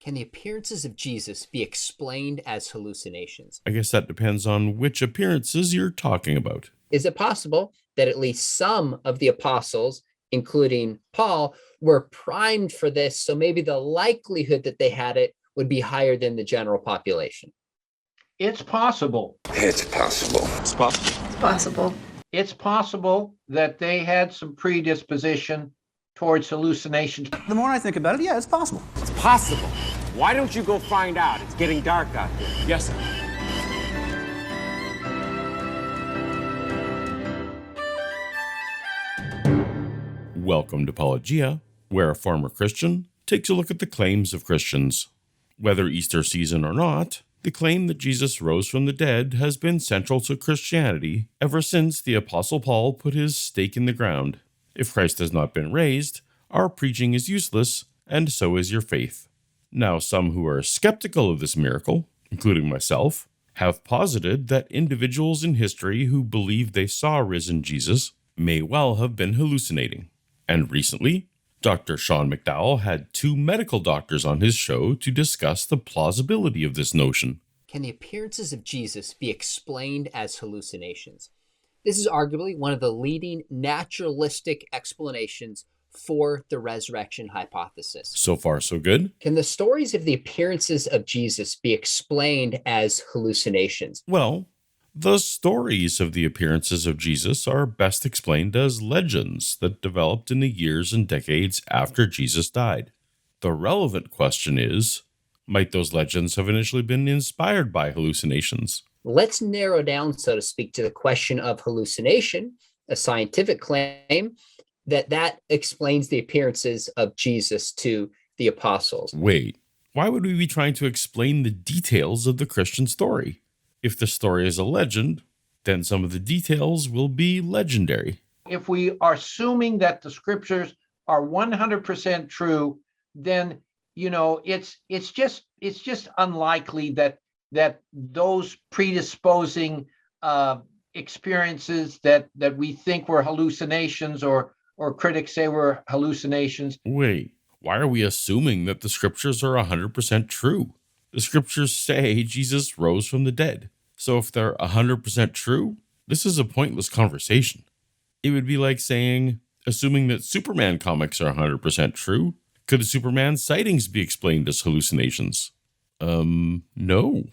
Can the appearances of Jesus be explained as hallucinations? I guess that depends on which appearances you're talking about. Is it possible that at least some of the apostles, including Paul, were primed for this, so maybe the likelihood that they had it would be higher than the general population? It's possible. It's possible. It's possible. It's possible. It's possible that they had some predisposition towards hallucinations. The more I think about it, yeah, it's possible. It's possible. Why don't you go find out? It's getting dark out there. Yes, sir. Welcome to Paulogia, where a former Christian takes a look at the claims of Christians. Whether Easter season or not, the claim that Jesus rose from the dead has been central to Christianity ever since the Apostle Paul put his stake in the ground. If Christ has not been raised, our preaching is useless, and so is your faith. Now, some who are skeptical of this miracle, including myself, have posited that individuals in history who believe they saw risen Jesus may well have been hallucinating. And recently, Dr. Sean McDowell had two medical doctors on his show to discuss the plausibility of this notion. Can the appearances of Jesus be explained as hallucinations? This is arguably one of the leading naturalistic explanations for the resurrection hypothesis. So far, so good? Can the stories of the appearances of Jesus be explained as hallucinations? Well, the stories of the appearances of Jesus are best explained as legends that developed in the years and decades after Jesus died. The relevant question is, might those legends have initially been inspired by hallucinations? Let's narrow down, so to speak, to the question of hallucination, a scientific claim that explains the appearances of Jesus to the apostles. Wait, why would we be trying to explain the details of the Christian story? If the story is a legend, then some of the details will be legendary. If we are assuming that the scriptures are 100% true, then it's just unlikely that those predisposing experiences that we think were hallucinations or critics say were hallucinations. Wait, why are we assuming that the scriptures are 100% true? The scriptures say Jesus rose from the dead. So if they're 100% true, this is a pointless conversation. It would be like saying, assuming that Superman comics are 100% true, could the Superman sightings be explained as hallucinations? No.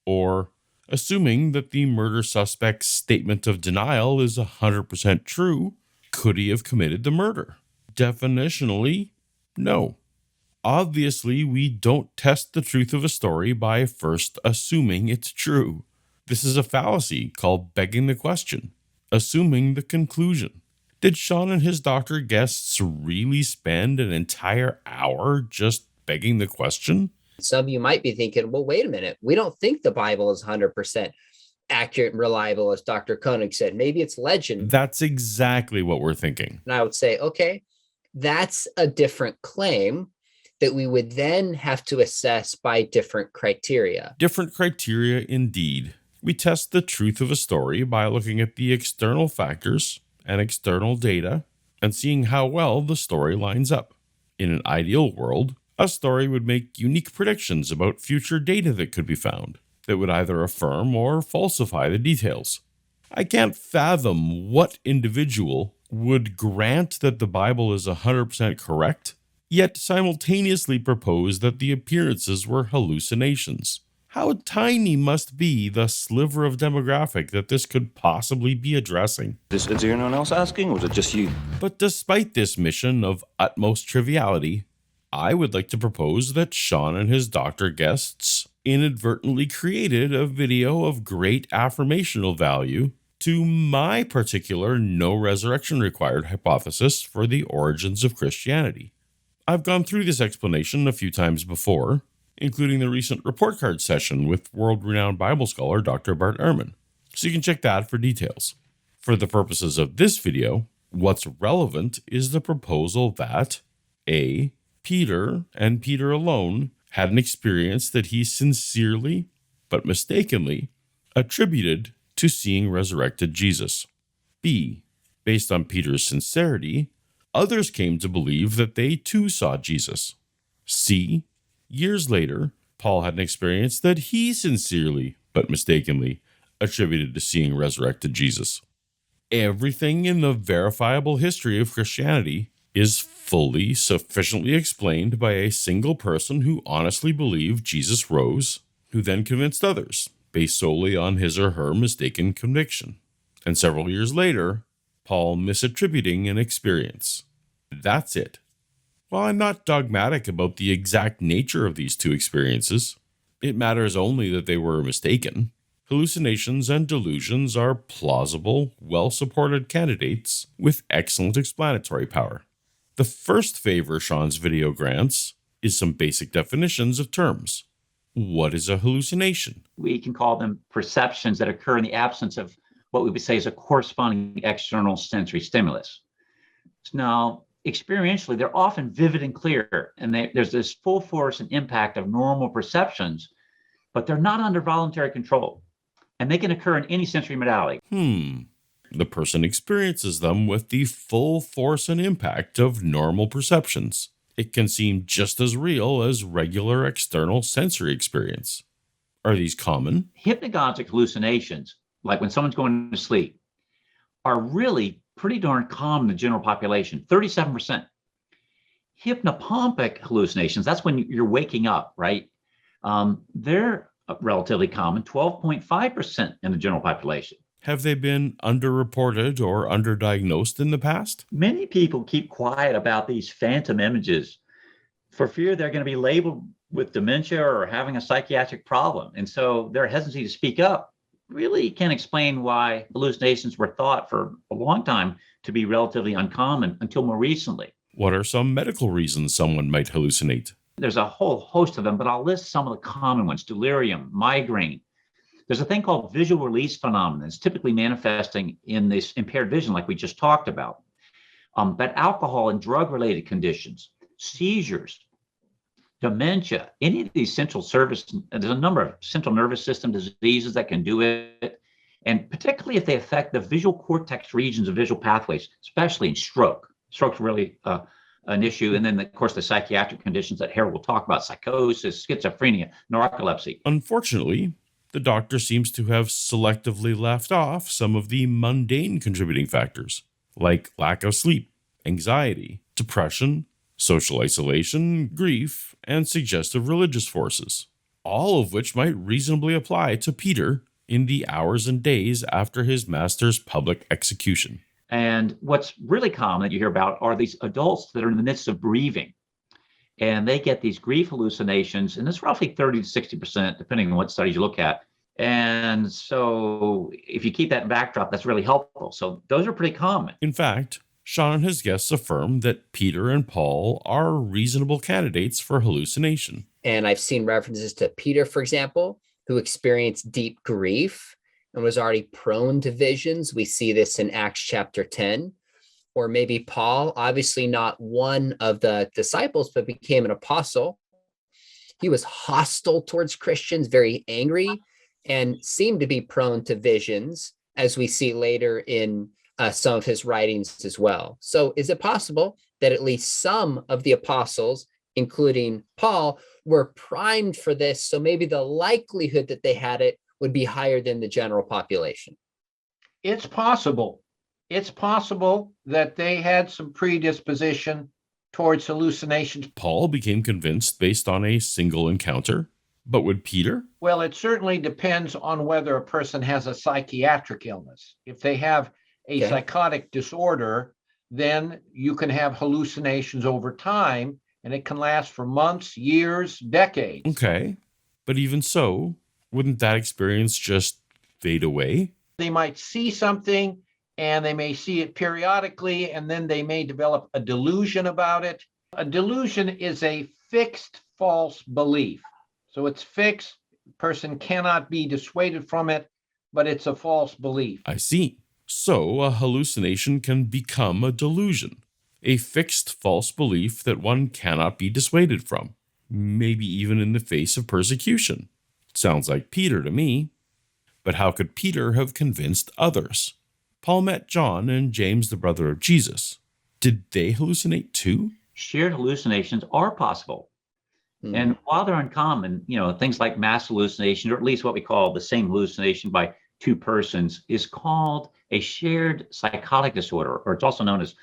Or, assuming that the murder suspect's statement of denial is 100% true, could he have committed the murder? Definitionally, no. Obviously, we don't test the truth of a story by first assuming it's true. This is a fallacy called begging the question, assuming the conclusion. Did Sean and his doctor guests really spend an entire hour just begging the question? Some of you might be thinking, well, wait a minute. We don't think the Bible is 100% accurate and reliable, as Dr. Koenig said. Maybe it's legend. That's exactly what we're thinking. And I would say, okay, that's a different claim that we would then have to assess by different criteria. Different criteria indeed. We test the truth of a story by looking at the external factors and external data and seeing how well the story lines up. In an ideal world, a story would make unique predictions about future data that could be found that would either affirm or falsify the details. I can't fathom what individual would grant that the Bible is 100% correct, yet simultaneously propose that the appearances were hallucinations. How tiny must be the sliver of demographic that this could possibly be addressing? Is there anyone else asking, or was it just you? But despite this mission of utmost triviality, I would like to propose that Sean and his doctor guests inadvertently created a video of great affirmational value to my particular no resurrection required hypothesis for the origins of Christianity. I've gone through this explanation a few times before, including the recent report card session with world-renowned Bible scholar Dr. Bart Ehrman, so you can check that for details. For the purposes of this video, what's relevant is the proposal that A. Peter, and Peter alone, had an experience that he sincerely, but mistakenly, attributed to seeing resurrected Jesus. B. Based on Peter's sincerity, others came to believe that they too saw Jesus. C. Years later, Paul had an experience that he sincerely, but mistakenly, attributed to seeing resurrected Jesus. Everything in the verifiable history of Christianity is fully sufficiently explained by a single person who honestly believed Jesus rose, who then convinced others, based solely on his or her mistaken conviction. And several years later, Paul misattributing an experience. That's it. While I'm not dogmatic about the exact nature of these two experiences, it matters only that they were mistaken. Hallucinations and delusions are plausible, well-supported candidates with excellent explanatory power. The first favor Sean's video grants is some basic definitions of terms. What is a hallucination? We can call them perceptions that occur in the absence of what we would say is a corresponding external sensory stimulus. Now, experientially, they're often vivid and clear, and there's this full force and impact of normal perceptions, but they're not under voluntary control, and they can occur in any sensory modality. The person experiences them with the full force and impact of normal perceptions. It can seem just as real as regular external sensory experience. Are these common? Hypnagogic hallucinations, like when someone's going to sleep, are really pretty darn common in the general population, 37%. Hypnopompic hallucinations, that's when you're waking up, right? They're relatively common, 12.5% in the general population. Have they been underreported or underdiagnosed in the past? Many people keep quiet about these phantom images for fear they're going to be labeled with dementia or having a psychiatric problem. And so their hesitancy to speak up really can explain why hallucinations were thought for a long time to be relatively uncommon until more recently. What are some medical reasons someone might hallucinate? There's a whole host of them, but I'll list some of the common ones: delirium, migraine. There's a thing called visual release phenomenon. It's typically manifesting in this impaired vision like we just talked about. But alcohol and drug-related conditions, seizures, dementia, any of these there's a number of central nervous system diseases that can do it. And particularly if they affect the visual cortex regions of visual pathways, especially in stroke. Stroke's really an issue. And then, of course, the psychiatric conditions that Harold will talk about: psychosis, schizophrenia, narcolepsy. Unfortunately, the doctor seems to have selectively left off some of the mundane contributing factors, like lack of sleep, anxiety, depression, social isolation, grief, and suggestive religious forces, all of which might reasonably apply to Peter in the hours and days after his master's public execution. And what's really common that you hear about are these adults that are in the midst of grieving, and they get these grief hallucinations, and it's roughly 30 to 60%, depending on what studies you look at. And so if you keep that in backdrop, that's really helpful. So those are pretty common. In fact, Sean and his guests affirm that Peter and Paul are reasonable candidates for hallucination. And I've seen references to Peter, for example, who experienced deep grief and was already prone to visions. We see this in Acts chapter 10. Or maybe Paul, obviously not one of the disciples, but became an apostle. He was hostile towards Christians, very angry, and seemed to be prone to visions, as we see later in some of his writings as well. So is it possible that at least some of the apostles, including Paul, were primed for this? So maybe the likelihood that they had it would be higher than the general population. It's possible. It's possible that they had some predisposition towards hallucinations. Paul became convinced based on a single encounter, but would Peter? Well, it certainly depends on whether a person has a psychiatric illness. If they have a psychotic disorder, then you can have hallucinations over time, and it can last for months, years, decades. Okay, but even so, wouldn't that experience just fade away? They might see something, and they may see it periodically, and then they may develop a delusion about it. A delusion is a fixed false belief. So it's fixed, the person cannot be dissuaded from it, but it's a false belief. I see. So a hallucination can become a delusion, a fixed false belief that one cannot be dissuaded from, maybe even in the face of persecution. Sounds like Peter to me. But how could Peter have convinced others? Paul met John and James, the brother of Jesus. Did they hallucinate too? Shared hallucinations are possible. And while they're uncommon, things like mass hallucination, or at least what we call the same hallucination by two persons, is called a shared psychotic disorder, or it's also known as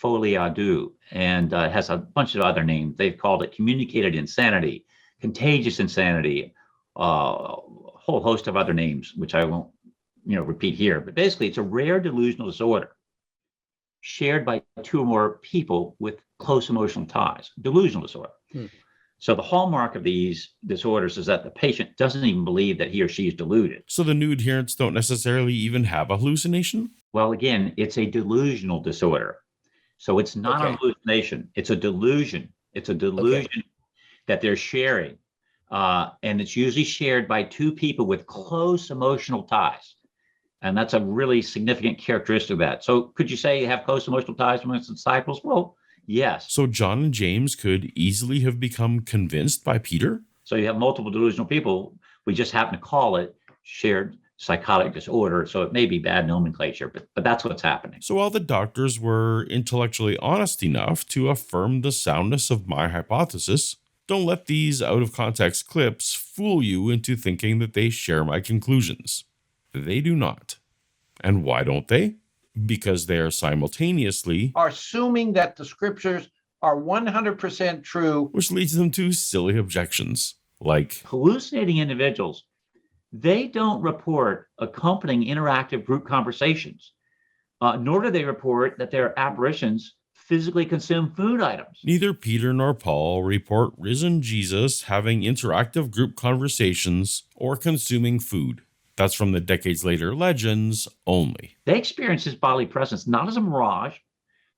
Paulogia, and it has a bunch of other names. They've called it communicated insanity, contagious insanity, a whole host of other names, which I won't, repeat here. But basically, it's a rare delusional disorder shared by two or more people with close emotional ties. Delusional disorder. So the hallmark of these disorders is that the patient doesn't even believe that he or she is deluded. So the new adherents don't necessarily even have a hallucination? Well, again, it's a delusional disorder. So it's not a hallucination. It's a delusion. It's a delusion that they're sharing. And it's usually shared by two people with close emotional ties. And that's a really significant characteristic of that. So could you say you have close emotional ties amongst the disciples? Well, yes. So John and James could easily have become convinced by Peter? So you have multiple delusional people. We just happen to call it shared psychotic disorder. So it may be bad nomenclature, but that's what's happening. So while the doctors were intellectually honest enough to affirm the soundness of my hypothesis, don't let these out-of-context clips fool you into thinking that they share my conclusions. They do not. And why don't they? Because they are simultaneously assuming that the scriptures are 100% true, which leads them to silly objections, like hallucinating individuals. They don't report accompanying interactive group conversations, nor do they report that their apparitions physically consume food items. Neither Peter nor Paul report risen Jesus having interactive group conversations or consuming food. That's from the decades later legends only. They experience his bodily presence not as a mirage,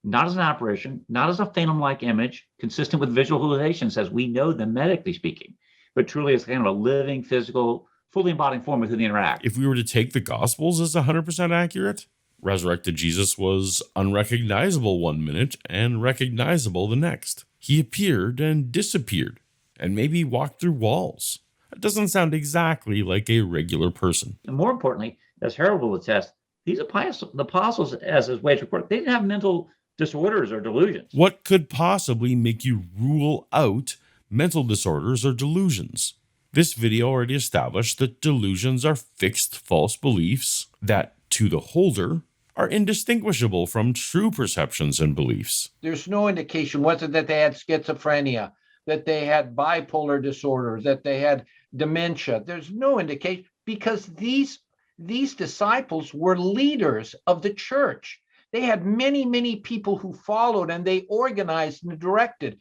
not as an apparition, not as a phantom-like image consistent with visual hallucinations as we know them medically speaking, but truly as kind of a living, physical, fully embodied form with whom they interact. If we were to take the Gospels as 100% accurate, resurrected Jesus was unrecognizable one minute and recognizable the next. He appeared and disappeared, and maybe walked through walls. That doesn't sound exactly like a regular person. And more importantly, as Harold will attest, these apostles, as his way to report, they didn't have mental disorders or delusions. What could possibly make you rule out mental disorders or delusions? This video already established that delusions are fixed false beliefs that, to the holder, are indistinguishable from true perceptions and beliefs. There's no indication, was it that they had schizophrenia, that they had bipolar disorder, that they had dementia? There's no indication, because these disciples were leaders of the church. They had many, many people who followed, and they organized and directed.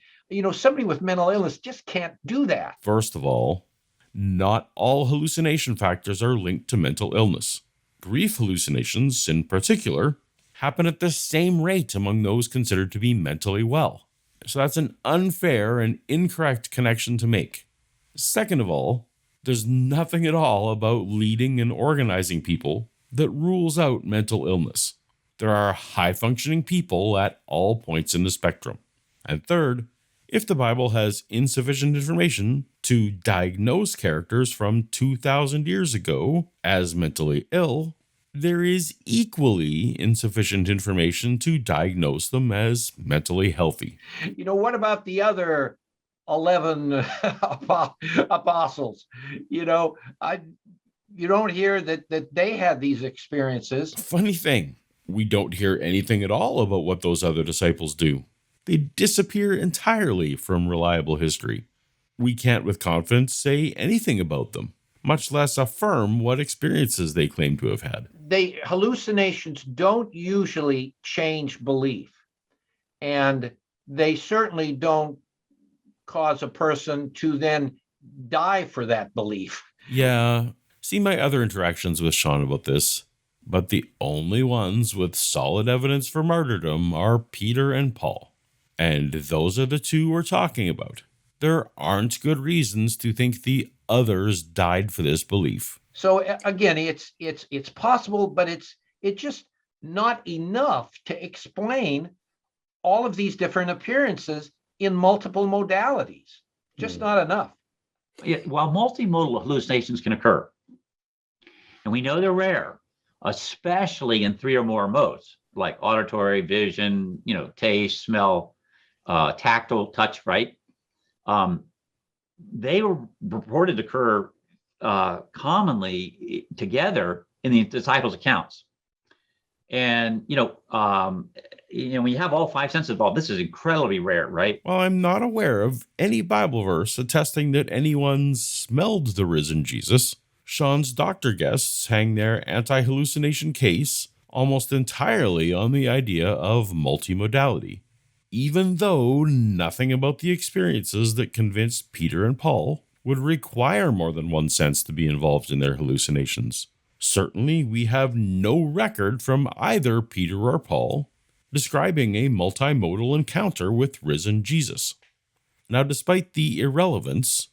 Somebody with mental illness just can't do that. First of all, not all hallucination factors are linked to mental illness. Brief hallucinations, in particular, happen at the same rate among those considered to be mentally well. So that's an unfair and incorrect connection to make. Second of all, there's nothing at all about leading and organizing people that rules out mental illness. There are high-functioning people at all points in the spectrum. And third, if the Bible has insufficient information to diagnose characters from 2,000 years ago as mentally ill, there is equally insufficient information to diagnose them as mentally healthy. What about the other 11 apostles? You don't hear that they had these experiences. Funny thing, we don't hear anything at all about what those other disciples do. They disappear entirely from reliable history. We can't with confidence say anything about them, much less affirm what experiences they claim to have had. Hallucinations don't usually change belief, and they certainly don't cause a person to then die for that belief. Yeah, see my other interactions with Sean about this, but the only ones with solid evidence for martyrdom are Peter and Paul. And those are the two we're talking about. There aren't good reasons to think the others died for this belief. So again, it's possible, but it's just not enough to explain all of these different appearances in multiple modalities. Just not enough. Yeah, while multimodal hallucinations can occur, and we know they're rare, especially in 3 or more modes, like auditory, vision, taste, smell, tactile, touch, right? they were reported to occur commonly together in the disciples' accounts. And, when you have all five senses involved, this is incredibly rare, right? Well, I'm not aware of any Bible verse attesting that anyone smelled the risen Jesus. Sean's doctor guests hang their anti-hallucination case almost entirely on the idea of multimodality, even though nothing about the experiences that convinced Peter and Paul would require more than one sense to be involved in their hallucinations. Certainly, we have no record from either Peter or Paul describing a multimodal encounter with risen Jesus. Now, despite the irrelevance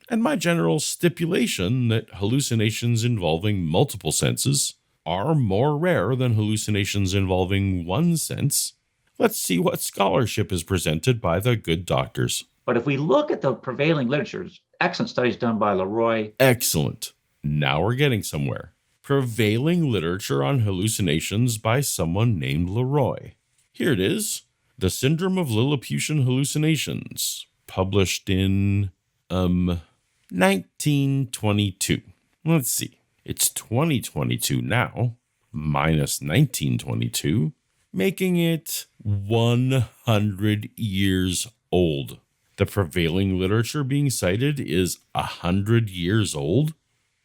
and my general stipulation that hallucinations involving multiple senses are more rare than hallucinations involving one sense, let's see what scholarship is presented by the good doctors. But if we look at the prevailing literatures, excellent studies done by Leroy. Excellent. Now we're getting somewhere. Prevailing literature on hallucinations by someone named Leroy. Here it is. The Syndrome of Lilliputian Hallucinations, published in 1922. Let's see. It's 2022 now, minus 1922, making it 100 years old. The prevailing literature being cited is 100 years old.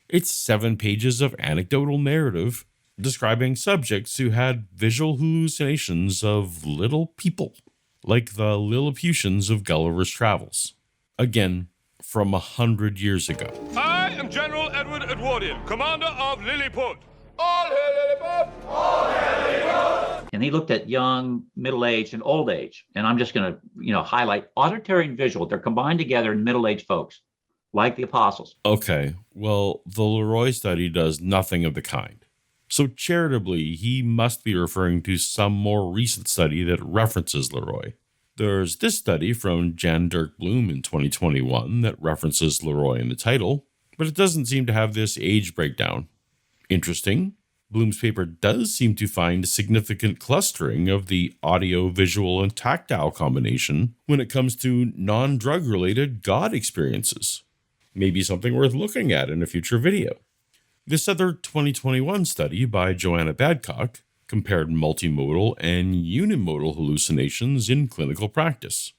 It's 7 pages of anecdotal narrative describing subjects who had visual hallucinations of little people, like the Lilliputians of Gulliver's Travels. Again, from 100 years ago. I am General Edward Edwardian, commander of Lilliput. All hail Lilliput! All hail Lilliput! And he looked at young, middle age, and old age. And I'm just going to, highlight auditory and visual. They're combined together in middle-aged folks, like the apostles. Okay, well, the Leroy study does nothing of the kind. So charitably, he must be referring to some more recent study that references Leroy. There's this study from Jan Dirk Bloom in 2021 that references Leroy in the title, but it doesn't seem to have this age breakdown. Interesting. Bloom's paper does seem to find significant clustering of the audio, visual, and tactile combination when it comes to non-drug related God experiences. Maybe something worth looking at in a future video. This other 2021 study by Joanna Badcock compared multimodal and unimodal hallucinations in clinical practice.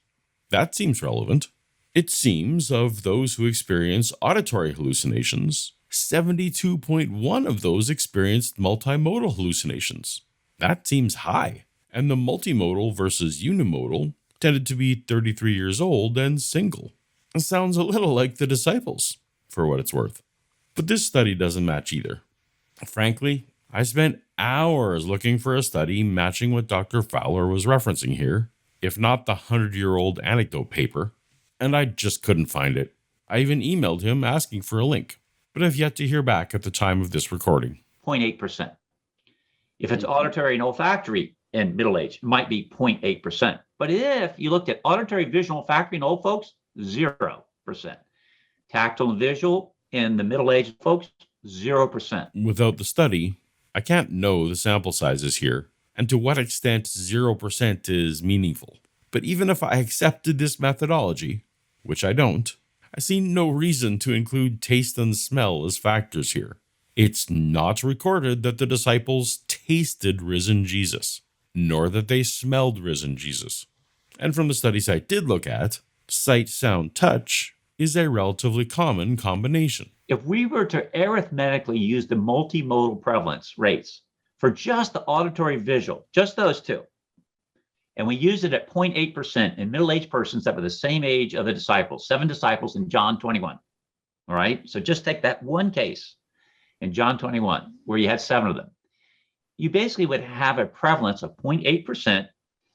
That seems relevant. It seems of those who experience auditory hallucinations, 72.1 of those experienced multimodal hallucinations. That seems high. And the multimodal versus unimodal tended to be 33 years old and single. It sounds a little like the disciples, for what it's worth. But this study doesn't match either. Frankly, I spent hours looking for a study matching what Dr. Fowler was referencing here, if not the 100-year-old anecdote paper, and I just couldn't find it. I even emailed him asking for a link, but I've yet to hear back at the time of this recording. 0.8%. If it's auditory and olfactory in middle age, it might be 0.8%. But if you looked at auditory, visual, olfactory in old folks, 0%. Tactile and visual in the middle-aged folks, 0%. Without the study, I can't know the sample sizes here and to what extent 0% is meaningful. But even if I accepted this methodology, which I don't, I see no reason to include taste and smell as factors here. It's not recorded that the disciples tasted risen Jesus, nor that they smelled risen Jesus. And from the studies I did look at, sight, sound, touch is a relatively common combination. If we were to arithmetically use the multimodal prevalence rates for just the auditory visual, just those two, and we use it at 0.8% in middle-aged persons that were the same age of the disciples, 7 disciples in John 21. All right, so just take that one case in John 21, where you had 7 of them. You basically would have a prevalence of 0.8%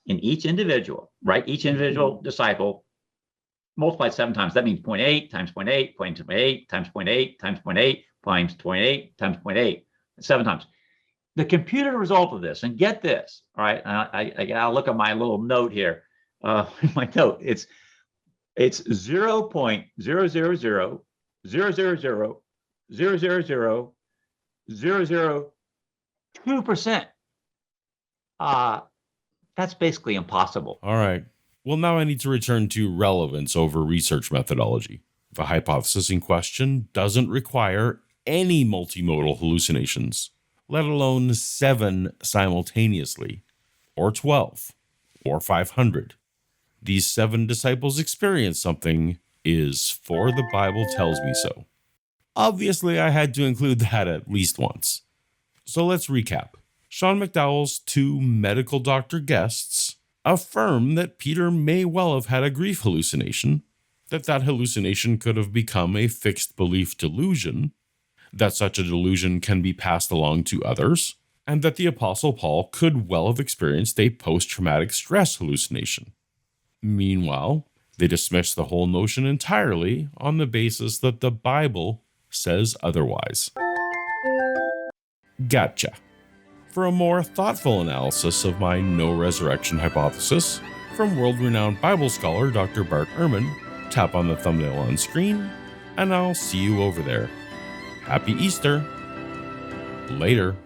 in each individual, right? Each individual disciple multiplied 7 times. That means 0.8 times 0.8, 0.8 times 0.8 times 0.8 times 0.8 times 0.8, 7 times. The computer result of this, and get this, all right? I'll look at my little note here. My note, it's 0.00000000002%. That's basically impossible. All right. Well, now I need to return to relevance over research methodology. The hypothesis in question doesn't require any multimodal hallucinations, let alone 7 simultaneously, or 12, or 500. These 7 disciples experienced something is for the Bible tells me so. Obviously, I had to include that at least once. So let's recap. Sean McDowell's 2 medical doctor guests affirm that Peter may well have had a grief hallucination, that hallucination could have become a fixed belief delusion, that such a delusion can be passed along to others, and that the Apostle Paul could well have experienced a post-traumatic stress hallucination. Meanwhile, they dismiss the whole notion entirely on the basis that the Bible says otherwise. Gotcha. For a more thoughtful analysis of my no resurrection hypothesis, from world-renowned Bible scholar Dr. Bart Ehrman, tap on the thumbnail on screen, and I'll see you over there. Happy Easter. Later.